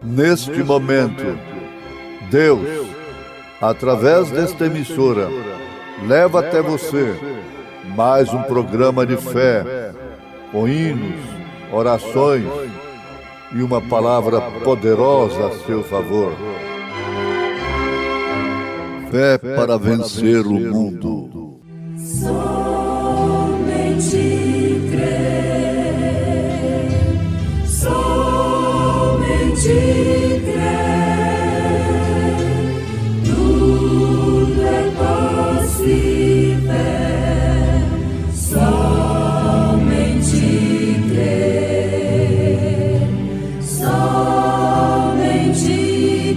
Neste momento, Deus, através desta emissora, leva até você mais um programa de fé, com hinos, orações e uma palavra poderosa a seu favor. Fé para vencer o mundo. Somente crer, somente crer, tudo é possível. Somente crer, somente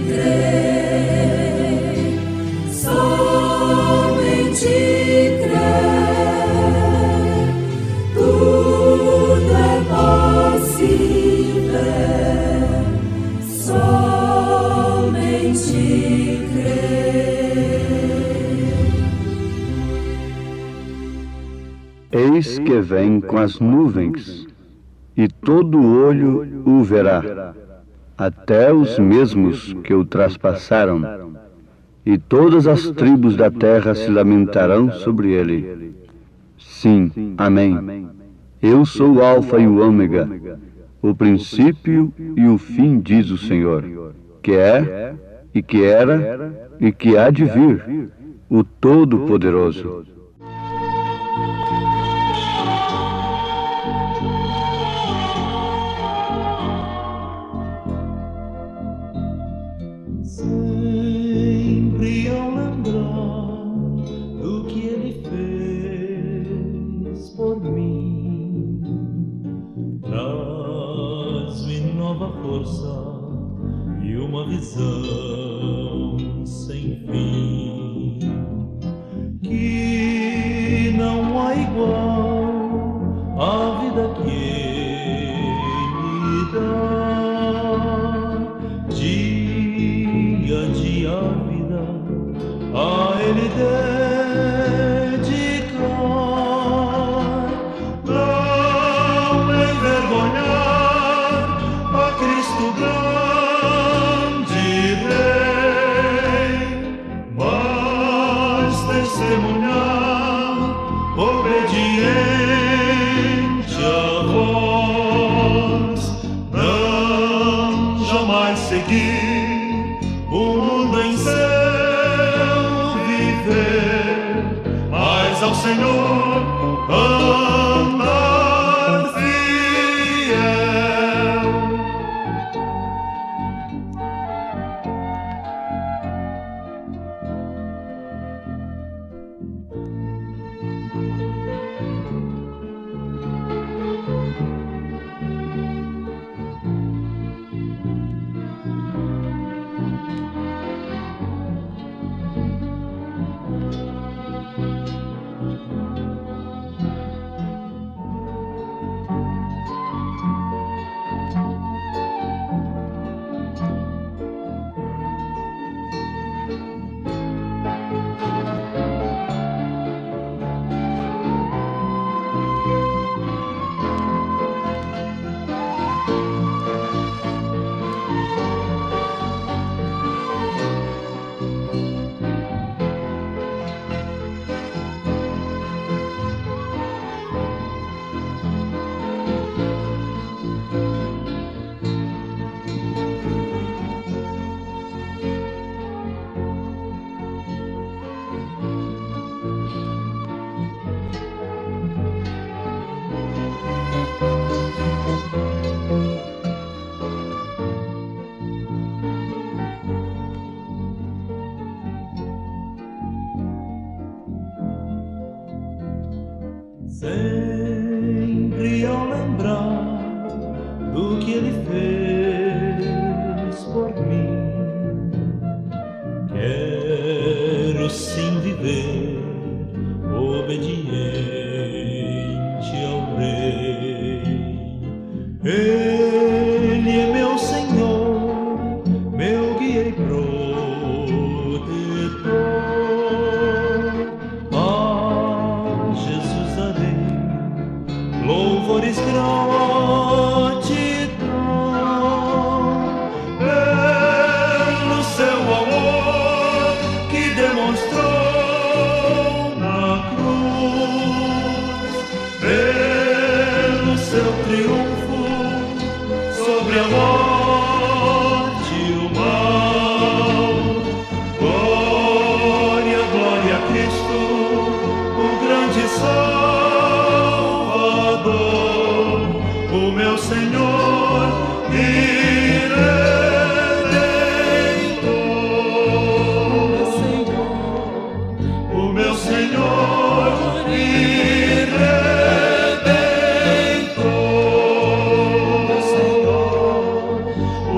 crer, somente crer, tudo é possível. Somente crer. Eis que vem com as nuvens, e todo olho o verá, até os mesmos que o traspassaram, e todas as tribos da terra se lamentarão sobre ele. Sim, amém. Eu sou o Alfa e o Ômega, o princípio e o fim, diz o Senhor, que é, e que era, e que há de vir, o Todo-Poderoso. Sempre ao lembrar do que ele fez por mim, traz-me nova força e uma visão sem fim, que não há igual à vida que ele dá. Dia a dia a vida a ele dedicar, não envergonhar a Cristo grande Rei, mas testemunhar obediente a voz, não jamais seguir o mundo em seu viver, mas ao Senhor andar fiel.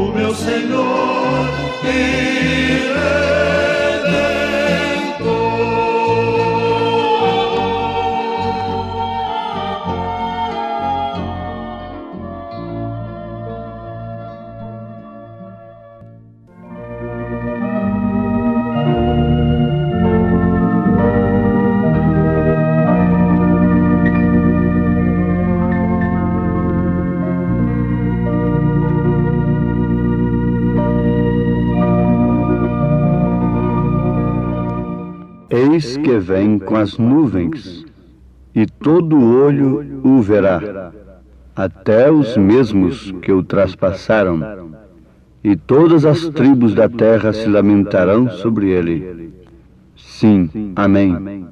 o meu Senhor e Eis que vem com as nuvens, e todo olho o verá, até os mesmos que o traspassaram, e todas as tribos da terra se lamentarão sobre ele. Sim, amém.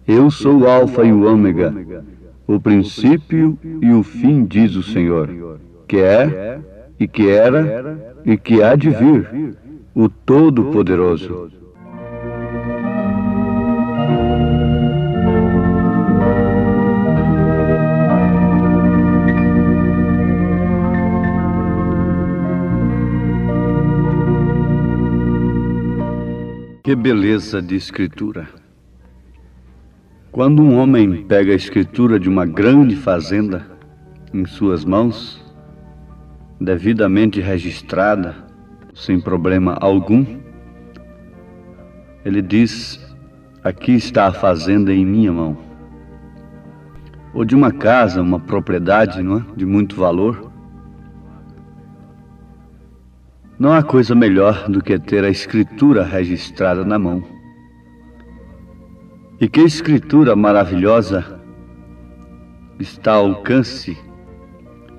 Eu sou o Alfa e o Ômega, o princípio e o fim, diz o Senhor, que é, e que era, e que há de vir, o Todo-Poderoso. Que beleza de escritura! Quando um homem pega a escritura de uma grande fazenda em suas mãos, devidamente registrada, sem problema algum, ele diz: aqui está a fazenda em minha mão. Ou de uma casa, uma propriedade, não é? De muito valor. Não há coisa melhor do que ter a escritura registrada na mão. E que escritura maravilhosa está ao alcance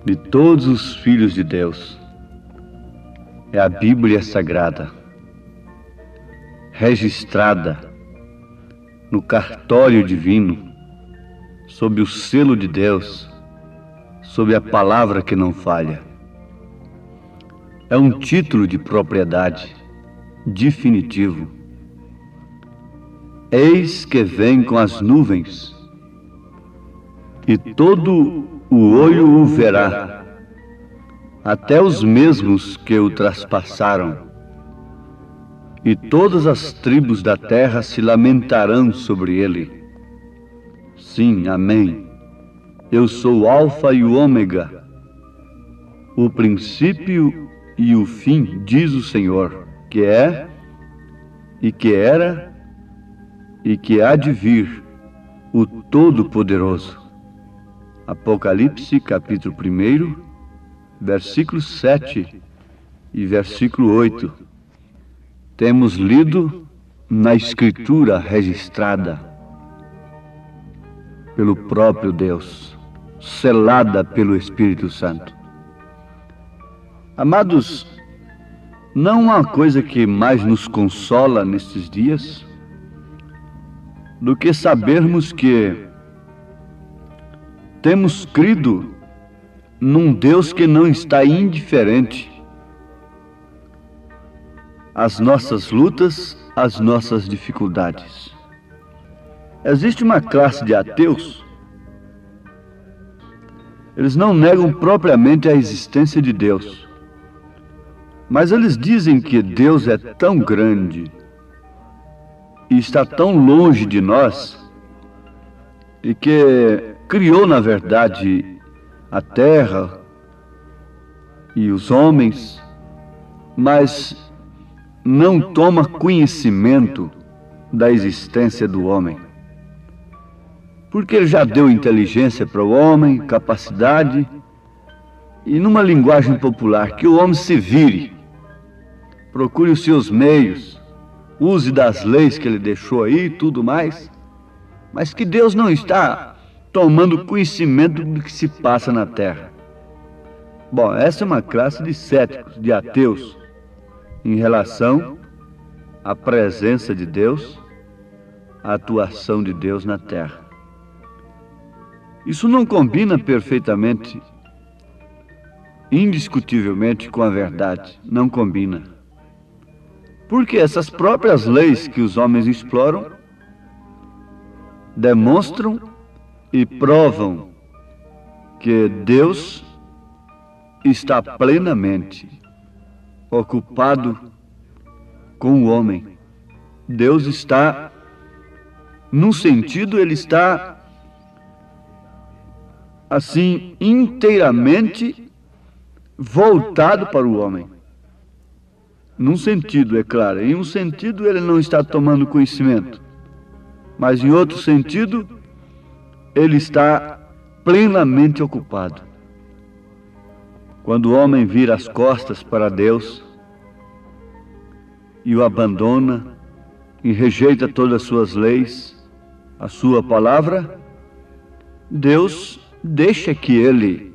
de todos os filhos de Deus. É a Bíblia Sagrada, registrada no cartório divino, sob o selo de Deus, sob a palavra que não falha. É um título de propriedade definitivo. Eis que vem com as nuvens, e todo o olho o verá, até os mesmos que o traspassaram, e todas as tribos da terra se lamentarão sobre ele. Sim, amém. Eu sou o Alfa e o Ômega, o princípio e o fim, diz o Senhor, que é, e que era, e que há de vir, o Todo-Poderoso. Apocalipse, capítulo 1, versículo 7 e versículo 8. Temos lido na Escritura registrada pelo próprio Deus, selada pelo Espírito Santo. Amados, não há coisa que mais nos consola nestes dias do que sabermos que temos crido num Deus que não está indiferente às nossas lutas, às nossas dificuldades. Existe uma classe de ateus. Eles não negam propriamente a existência de Deus, mas eles dizem que Deus é tão grande e está tão longe de nós, e que criou, na verdade, a terra e os homens, mas não toma conhecimento da existência do homem. Porque ele já deu inteligência para o homem, capacidade, e numa linguagem popular, que o homem se vire, procure os seus meios, use das leis que ele deixou aí e tudo mais, mas que Deus não está tomando conhecimento do que se passa na terra. Bom, essa é uma classe de céticos, de ateus, em relação à presença de Deus, à atuação de Deus na terra. Isso não combina perfeitamente, indiscutivelmente, com a verdade. Não combina. Porque essas próprias leis que os homens exploram demonstram e provam que Deus está plenamente ocupado com o homem. Deus está, num sentido, ele está assim inteiramente voltado para o homem. Num sentido, é claro. Em um sentido, ele não está tomando conhecimento. Mas em outro sentido, ele está plenamente ocupado. Quando o homem vira as costas para Deus e o abandona e rejeita todas as suas leis, a sua palavra, Deus deixa que ele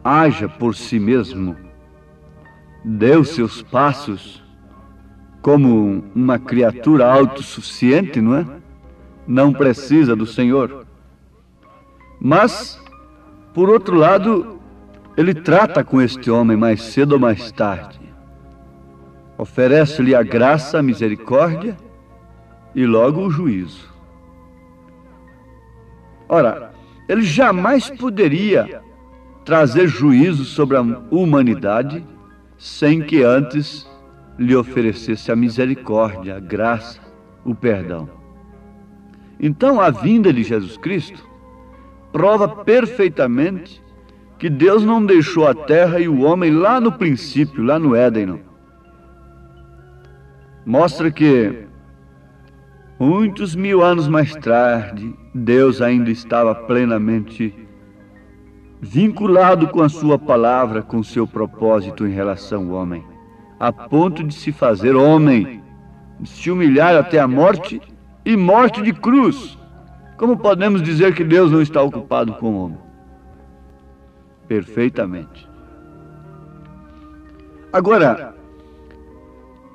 haja por si mesmo, dê os seus passos como uma criatura autossuficiente, não é? Não precisa do Senhor. Mas, por outro lado, ele trata com este homem mais cedo ou mais tarde. Oferece-lhe a graça, a misericórdia e logo o juízo. Ora, ele jamais poderia trazer juízo sobre a humanidade sem que antes lhe oferecesse a misericórdia, a graça, o perdão. Então, a vinda de Jesus Cristo prova perfeitamente que Deus não deixou a terra e o homem lá no princípio, lá no Éden, não. Mostra que muitos mil anos mais tarde, Deus ainda estava plenamente vinculado com a sua palavra, com o seu propósito em relação ao homem, a ponto de se fazer homem, de se humilhar até a morte e morte de cruz. Como podemos dizer que Deus não está ocupado com o homem? Perfeitamente. Agora,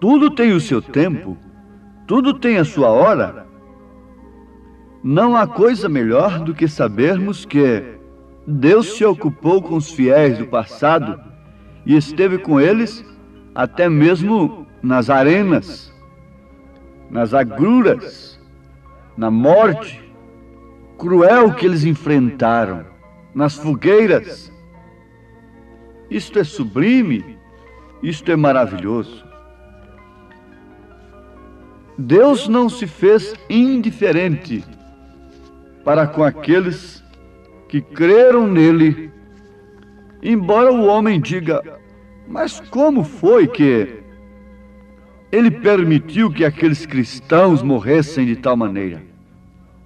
tudo tem o seu tempo, tudo tem a sua hora. Não há coisa melhor do que sabermos que Deus se ocupou com os fiéis do passado e esteve com eles até mesmo nas arenas, nas agruras, na morte cruel que eles enfrentaram, nas fogueiras. Isto é sublime, isto é maravilhoso. Deus não se fez indiferente para com aqueles que creram nele, embora o homem diga: mas como foi que ele permitiu que aqueles cristãos morressem de tal maneira?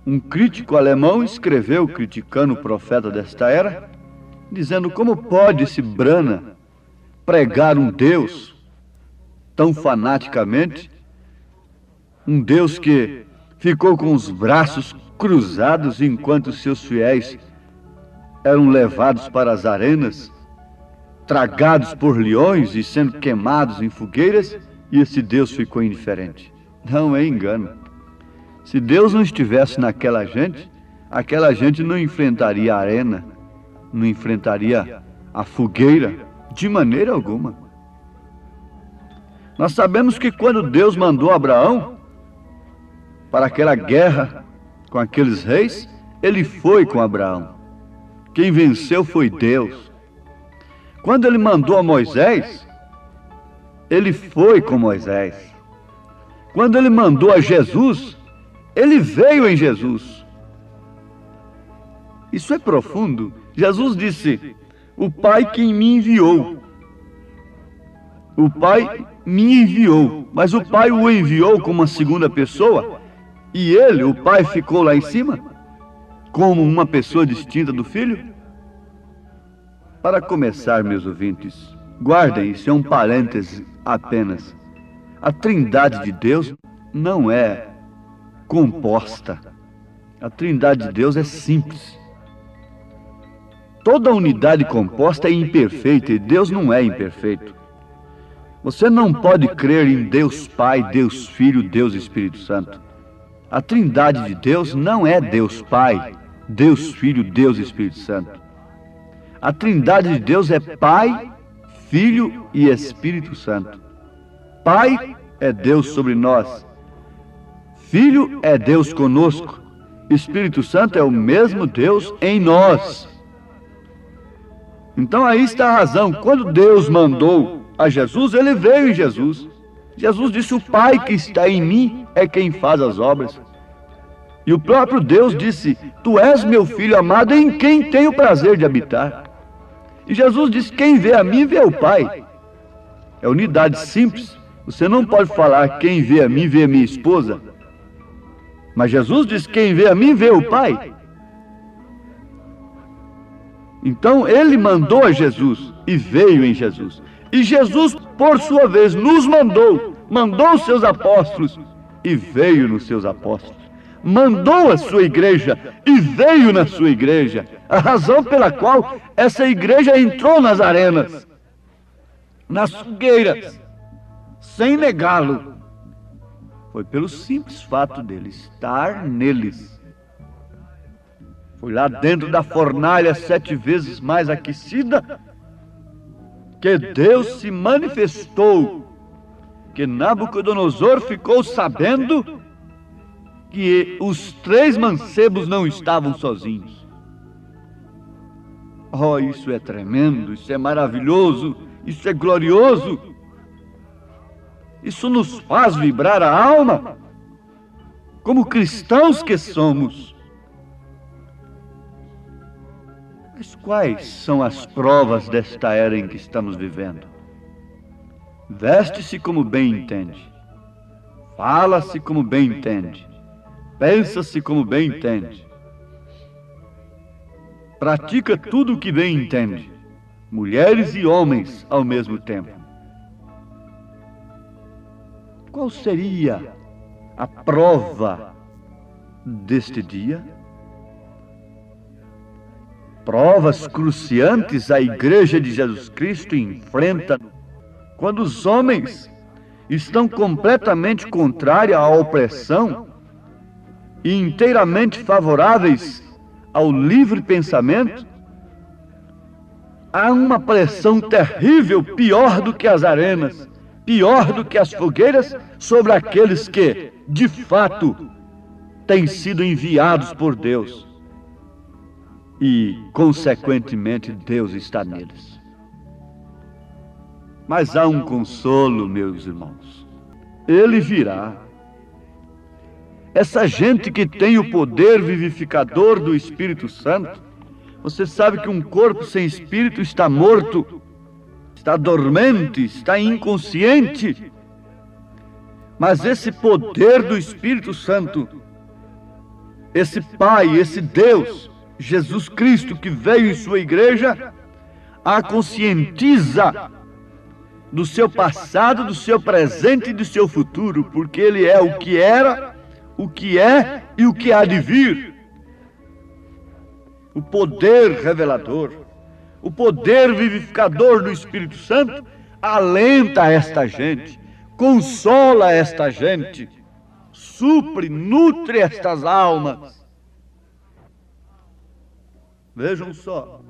Um crítico alemão escreveu, criticando o profeta desta era, dizendo: como pode esse Brana pregar um Deus tão fanaticamente, um Deus que ficou com os braços cruzados enquanto seus fiéis eram levados para as arenas, tragados por leões e sendo queimados em fogueiras, e esse Deus ficou indiferente? Não, é engano. Se Deus não estivesse naquela gente, aquela gente não enfrentaria a arena, não enfrentaria a fogueira, de maneira alguma. Nós sabemos que quando Deus mandou Abraão para aquela guerra com aqueles reis, ele foi com Abraão. Quem venceu foi Deus. Quando ele mandou a Moisés, ele foi com Moisés. Quando ele mandou a Jesus, ele veio em Jesus. Isso é profundo. Jesus disse: o Pai quem me enviou. O Pai me enviou, mas o Pai o enviou como uma segunda pessoa, e ele, o Pai, ficou lá em cima, como uma pessoa distinta do Filho? Para começar, meus ouvintes, guardem, isso é um parêntese apenas. A Trindade de Deus não é composta. A Trindade de Deus é simples. Toda unidade composta é imperfeita e Deus não é imperfeito. Você não pode crer em Deus Pai, Deus Filho, Deus Espírito Santo. A Trindade de Deus não é Deus Pai, Deus Filho, Deus Espírito Santo. A Trindade de Deus é Pai, Filho e Espírito Santo. Pai é Deus sobre nós. Filho é Deus conosco. Espírito Santo é o mesmo Deus em nós. Então aí está a razão. Quando Deus mandou a Jesus, ele veio em Jesus. Jesus disse: o Pai que está em mim é quem faz as obras. E o próprio Deus disse: tu és meu Filho amado, em quem tenho prazer de habitar. E Jesus disse: quem vê a mim, vê o Pai. É unidade simples. Você não pode falar: quem vê a mim, vê a minha esposa. Mas Jesus disse: quem vê a mim, vê o Pai. Então ele mandou a Jesus e veio em Jesus. E Jesus, por sua vez, nos mandou os seus apóstolos e veio nos seus apóstolos. Mandou a sua igreja e veio na sua igreja. A razão pela qual essa igreja entrou nas arenas, nas fogueiras, sem negá-lo, foi pelo simples fato dele estar neles. Foi lá dentro da fornalha 7 vezes mais aquecida que Deus se manifestou, que Nabucodonosor ficou sabendo que os 3 mancebos não estavam sozinhos. Oh, isso é tremendo, isso é maravilhoso, isso é glorioso. Isso nos faz vibrar a alma, como cristãos que somos. Mas quais são as provas desta era em que estamos vivendo? Veste-se como bem entende, fala-se como bem entende, pensa-se como bem entende, pratica tudo o que bem entende, mulheres e homens ao mesmo tempo. Qual seria a prova deste dia? Provas cruciantes a Igreja de Jesus Cristo enfrenta quando os homens estão completamente contrários à opressão e inteiramente favoráveis ao livre pensamento. Há uma pressão terrível, pior do que as arenas, pior do que as fogueiras, sobre aqueles que, de fato, têm sido enviados por Deus. E, consequentemente, Deus está neles. Mas há um consolo, meus irmãos. Ele virá. Essa gente que tem o poder vivificador do Espírito Santo, você sabe que um corpo sem espírito está morto, está dormente, está inconsciente. Mas esse poder do Espírito Santo, esse Pai, esse Deus, Jesus Cristo, que veio em sua igreja, a conscientiza do seu passado, do seu presente e do seu futuro, porque ele é o que era, o que é e o que há de vir. O poder revelador, o poder vivificador do Espírito Santo alenta esta gente, consola esta gente, supre, nutre estas almas. Vejam só,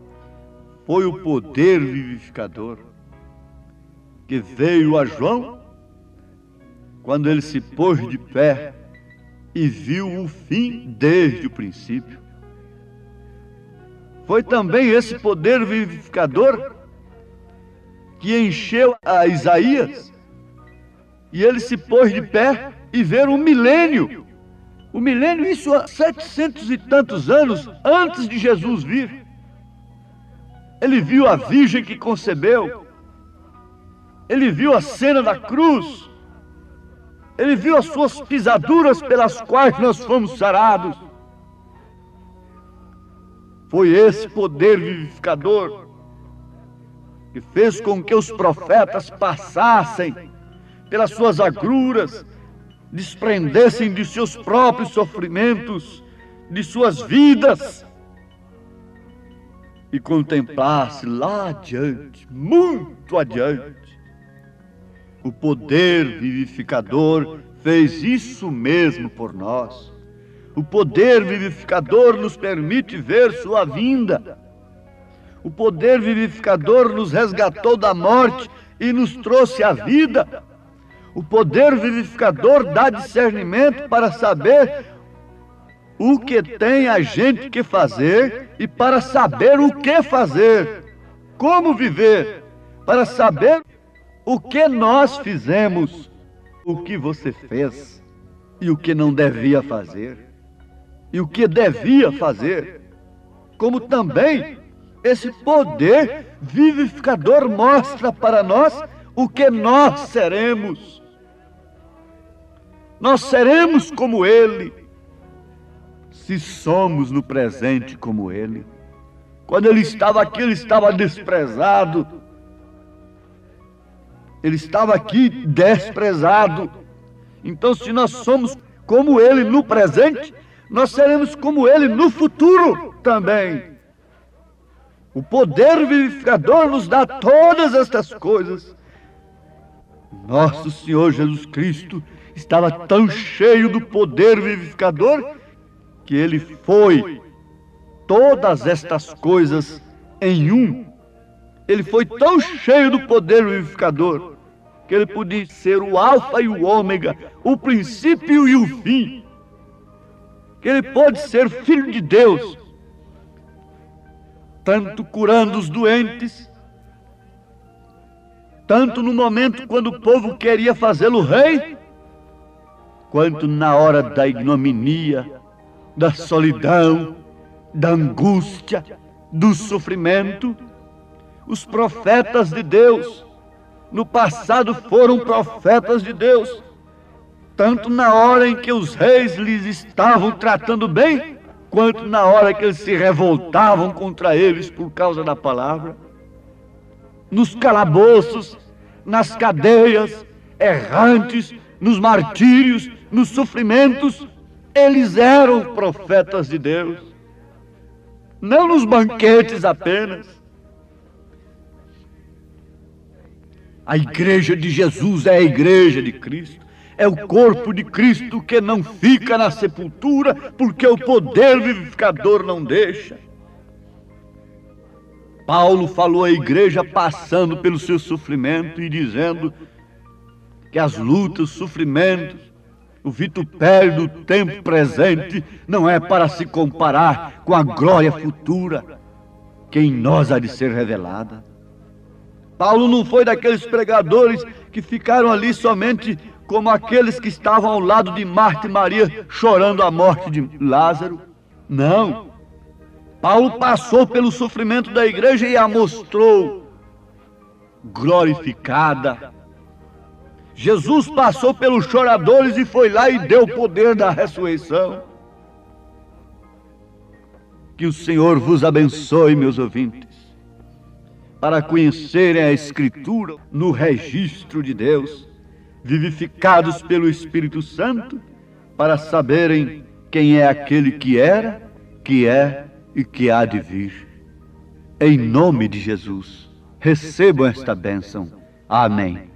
foi o poder vivificador que veio a João quando ele se pôs de pé e viu o fim desde o princípio. Foi também esse poder vivificador que encheu a Isaías e ele se pôs de pé e viu o milênio. O milênio, isso há 700 e tantos anos antes de Jesus vir. Ele viu a virgem que concebeu. Ele viu a cena da cruz. Ele viu as suas pisaduras pelas quais nós fomos sarados. Foi esse poder vivificador que fez com que os profetas passassem pelas suas agruras, desprendessem de seus próprios sofrimentos, de suas vidas, e contemplasse lá adiante, muito adiante. O poder vivificador fez isso mesmo por nós. O poder vivificador nos permite ver sua vinda. O poder vivificador nos resgatou da morte e nos trouxe a vida. O poder vivificador dá discernimento para saber o que tem a gente que fazer e para saber o que fazer, como viver, para saber o que nós fizemos, o que você fez e o que não devia fazer, e o que devia fazer, como também esse poder vivificador mostra para nós o que nós seremos. Nós seremos como Ele, se somos no presente como Ele. Quando Ele estava aqui, Ele estava desprezado. Ele estava aqui desprezado. Então, se nós somos como Ele no presente, nós seremos como Ele no futuro também. O poder vivificador nos dá todas estas coisas. Nosso Senhor Jesus Cristo estava tão cheio do poder vivificador que Ele foi todas estas coisas em um. Ele foi tão cheio do poder vivificador que Ele podia ser o alfa e o ômega, o princípio e o fim. Que Ele pôde ser Filho de Deus, tanto curando os doentes, tanto no momento quando o povo queria fazê-lo rei, quanto na hora da ignominia, da solidão, da angústia, do sofrimento. Os profetas de Deus, no passado foram profetas de Deus, tanto na hora em que os reis lhes estavam tratando bem, quanto na hora que eles se revoltavam contra eles por causa da palavra. Nos calabouços, nas cadeias, errantes, nos martírios, nos sofrimentos, eles eram profetas de Deus. Não nos banquetes apenas. A igreja de Jesus é a igreja de Cristo. É o corpo de Cristo que não fica na sepultura, porque o poder vivificador não deixa. Paulo falou à igreja passando pelo seu sofrimento e dizendo que as lutas, os sofrimentos, o vitupério do tempo presente não é para se comparar com a glória futura que em nós há de ser revelada. Paulo não foi daqueles pregadores que ficaram ali somente como aqueles que estavam ao lado de Marta e Maria chorando a morte de Lázaro. Não. Paulo passou pelo sofrimento da igreja e a mostrou glorificada. Jesus passou pelos choradores e foi lá e deu o poder da ressurreição. Que o Senhor vos abençoe, meus ouvintes, para conhecerem a Escritura no registro de Deus, vivificados pelo Espírito Santo, para saberem quem é aquele que era, que é e que há de vir. Em nome de Jesus, recebam esta bênção. Amém.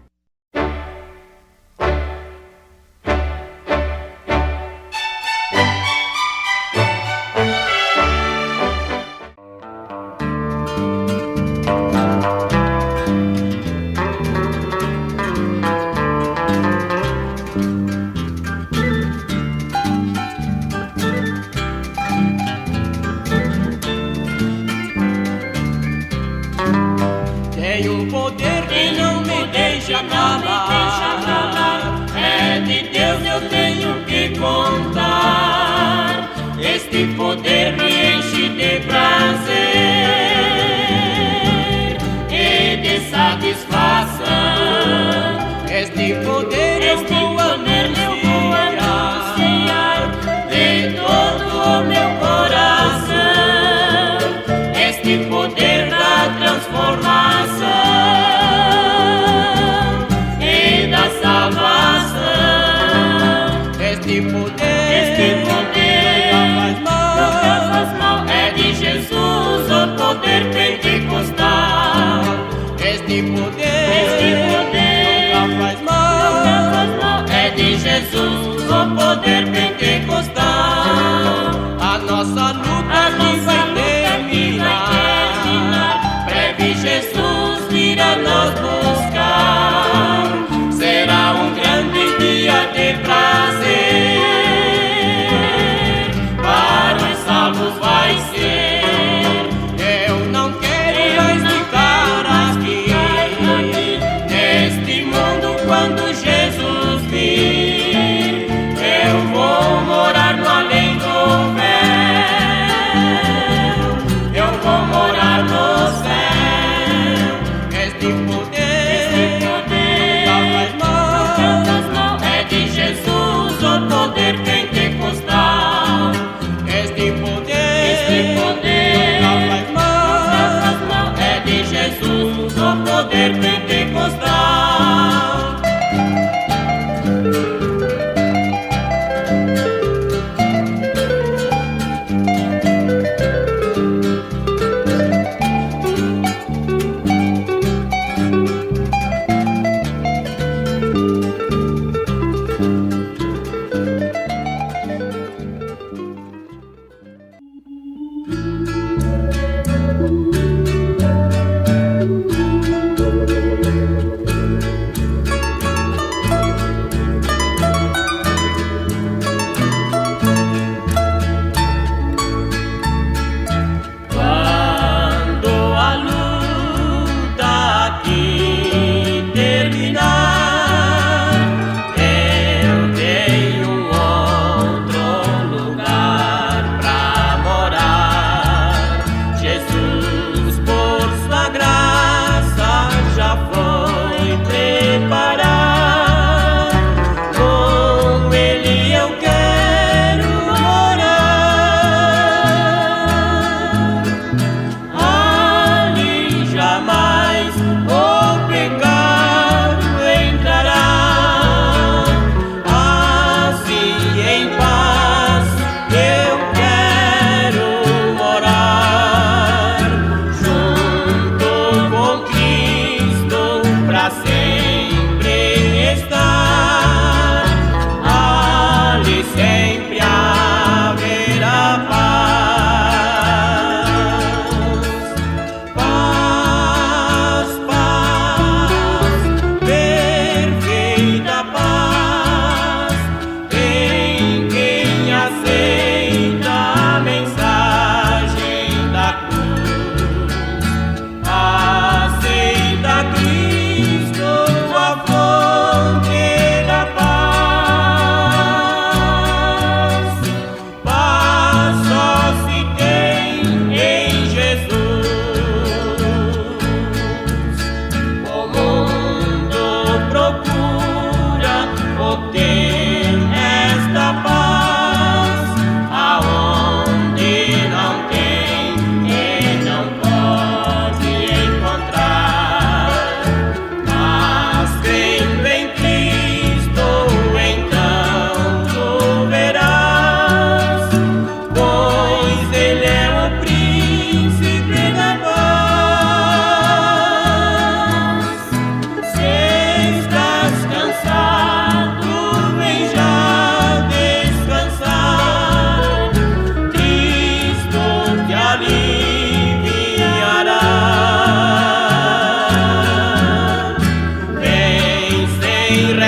Tem um poder que não me deixa calar, é de Deus eu tenho que contar. Este poder me enche de prazer e de satisfação. Este poder eu vou anunciar de todo o meu coração. Este poder da transformação e da salvação. Este poder nunca faz mal, é de Jesus o poder pentecostal. Este poder nunca faz mal, é de Jesus o poder pentecostal. A nossa luta não vai terminar, breve Jesus virá nos buscar. Será um grande dia de prazer, para os salvos vai ser. Eu não quero mais ficar aqui neste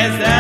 deserto.